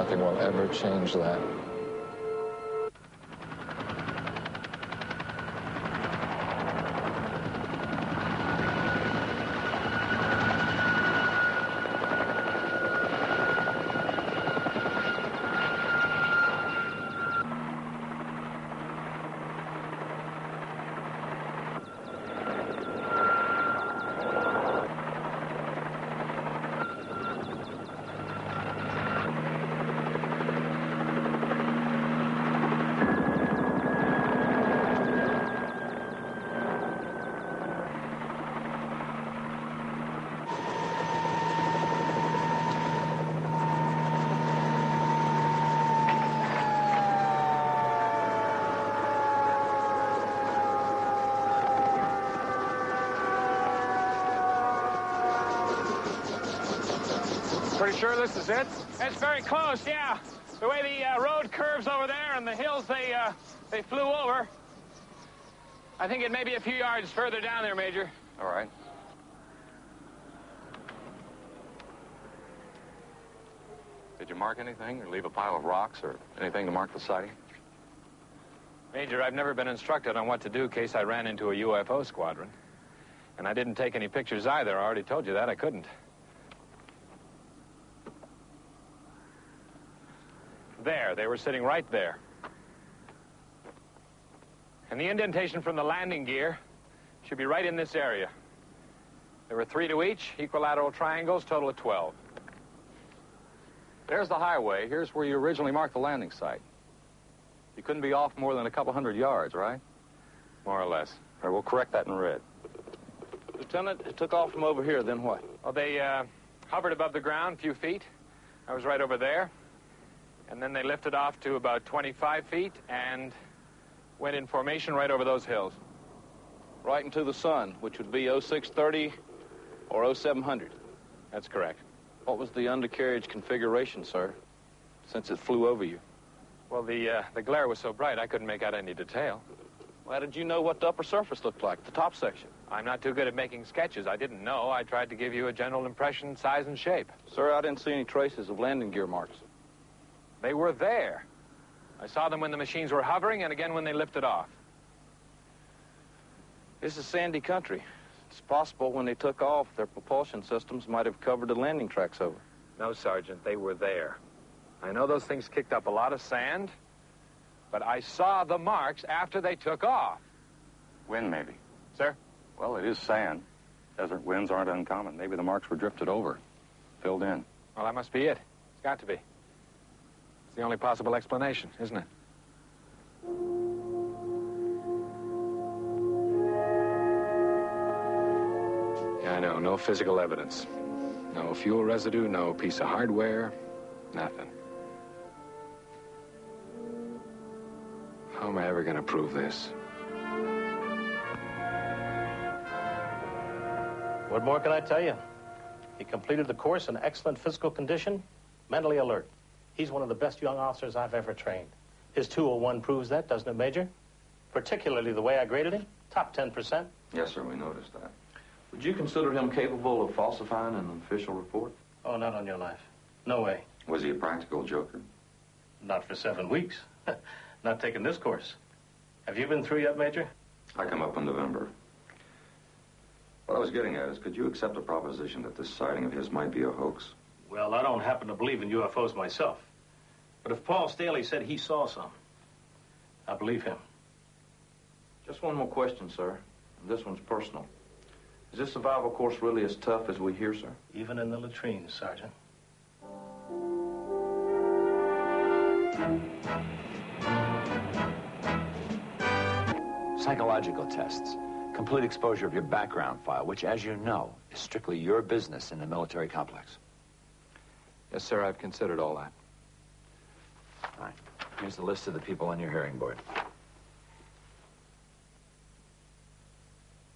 nothing will ever change that. Pretty sure this is it? It's very close, yeah. The way the road curves over there and the hills they flew over. I think it may be a few yards further down there, Major. All right. Did you mark anything or leave a pile of rocks or anything to mark the sighting? Major, I've never been instructed on what to do in case I ran into a UFO squadron. And I didn't take any pictures either. I already told you that. I couldn't. There, they were sitting right there. And the indentation from the landing gear should be right in this area. There were 3 to each, equilateral triangles, total of 12. There's the highway. Here's where you originally marked the landing site. You couldn't be off more than a couple hundred yards, right? More or less. All right, we'll correct that in red. Lieutenant, it took off from over here, then what? Well, they hovered above the ground a few feet. I was right over there. And then they lifted off to about 25 feet and went in formation right over those hills. Right into the sun, which would be 0630 or 0700. That's correct. What was the undercarriage configuration, sir, since it flew over you? Well, the glare was so bright I couldn't make out any detail. Well, how did you know what the upper surface looked like, the top section? I'm not too good at making sketches. I didn't know. I tried to give you a general impression, size and shape. Sir, I didn't see any traces of landing gear marks. They were there. I saw them when the machines were hovering and again when they lifted off. This is sandy country. It's possible when they took off, their propulsion systems might have covered the landing tracks over. No, Sergeant, they were there. I know those things kicked up a lot of sand, but I saw the marks after they took off. Wind, maybe. Sir? Well, it is sand. Desert winds aren't uncommon. Maybe the marks were drifted over, filled in. Well, that must be it. It's got to be. It's the only possible explanation, isn't it? Yeah, I know. No physical evidence. No fuel residue, no piece of hardware, nothing. How am I ever going to prove this? What more can I tell you? He completed the course in excellent physical condition, mentally alert. He's one of the best young officers I've ever trained. His 201 proves that, doesn't it, Major? Particularly the way I graded him, top 10%. Yes, sir, we noticed that. Would you consider him capable of falsifying an official report? Oh, not on your life. No way. Was he a practical joker? Not for 7 weeks. Not taking this course. Have you been through yet, Major? I come up in November. What I was getting at is, could you accept the proposition that this sighting of his might be a hoax? Well, I don't happen to believe in UFOs myself. But if Paul Staley said he saw some, I believe him. Just one more question, sir. And this one's personal. Is this survival course really as tough as we hear, sir? Even in the latrines, Sergeant. Psychological tests. Complete exposure of your background file, which, as you know, is strictly your business in the military complex. Yes, sir, I've considered all that. All right. Here's the list of the people on your hearing board.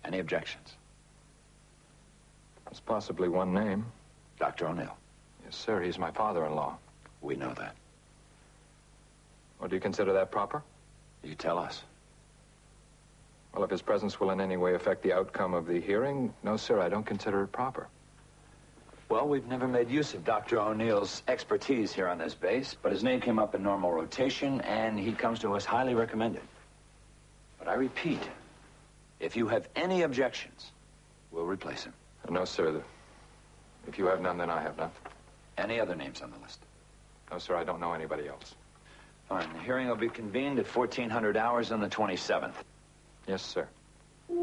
Any objections? There's possibly one name. Dr. O'Neill. Yes, sir, he's my father-in-law. We know that. Well, do you consider that proper? You tell us. Well, if his presence will in any way affect the outcome of the hearing, no, sir, I don't consider it proper. Well, we've never made use of Dr. O'Neill's expertise here on this base, but his name came up in normal rotation, and he comes to us highly recommended. But I repeat, if you have any objections, we'll replace him. No, sir. If you have none, then I have none. Any other names on the list? No, sir, I don't know anybody else. Fine. The hearing will be convened at 1400 hours on the 27th. Yes, sir. You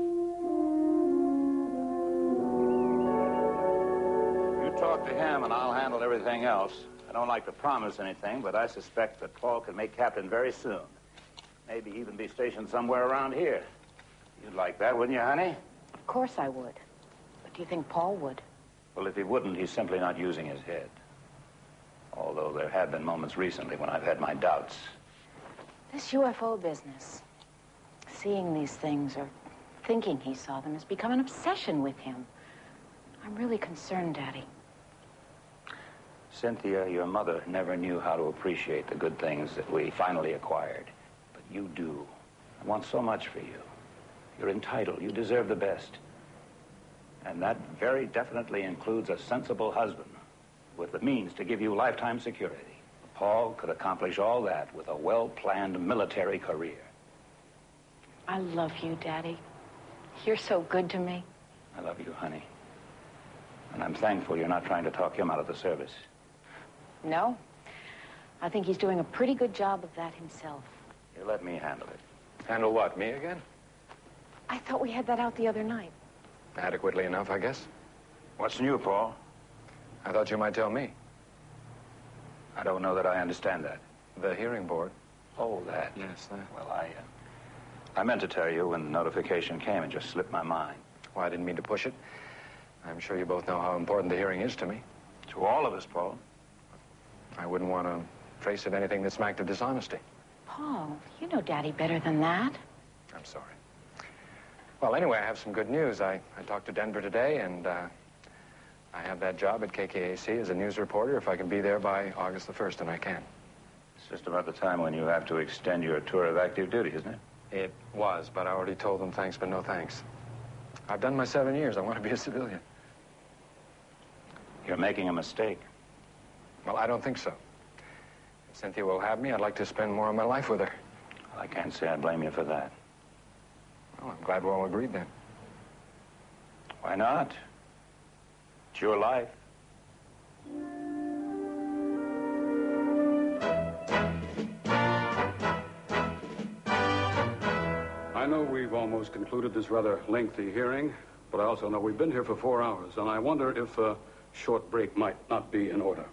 talk to him, and I'll handle everything else. I don't like to promise anything, but I suspect that Paul can make captain very soon. Maybe even be stationed somewhere around here. You'd like that, wouldn't you, honey? Of course I would. But do you think Paul would? Well, if he wouldn't, he's simply not using his head. Although there have been moments recently when I've had my doubts. This UFO business, seeing these things or thinking he saw them, has become an obsession with him. I'm really concerned, Daddy. Cynthia, your mother never knew how to appreciate the good things that we finally acquired. But you do. I want so much for you. You're entitled. You deserve the best. And that very definitely includes a sensible husband with the means to give you lifetime security. Paul could accomplish all that with a well-planned military career. I love you, Daddy. You're so good to me. I love you, honey. And I'm thankful you're not trying to talk him out of the service. No. I think he's doing a pretty good job of that himself. You let me handle it. Handle what, me again? I thought we had that out the other night. Adequately enough, I guess. What's new, Paul? I thought you might tell me. I don't know that I understand that. The hearing board. Oh, that. Yes, that. Well, I meant to tell you when the notification came. It just slipped my mind. Well, I didn't mean to push it. I'm sure you both know how important the hearing is to me. To all of us, Paul. I wouldn't want to trace it anything that smacked of dishonesty. Paul, you know Daddy better than that. I'm sorry. Well, anyway, I have some good news. I talked to Denver today, and I have that job at KKAC as a news reporter if I can be there by August the 1st, and I can. It's just about the time when you have to extend your tour of active duty, isn't it? It was, but I already told them thanks, but no thanks. I've done my 7 years. I want to be a civilian. You're making a mistake. Well, I don't think so. If Cynthia will have me, I'd like to spend more of my life with her. Well, I can't say I blame you for that. Well, I'm glad we're all agreed then. Why not? It's your life. I know we've almost concluded this rather lengthy hearing, but I also know we've been here for 4 hours, and I wonder if a short break might not be in order.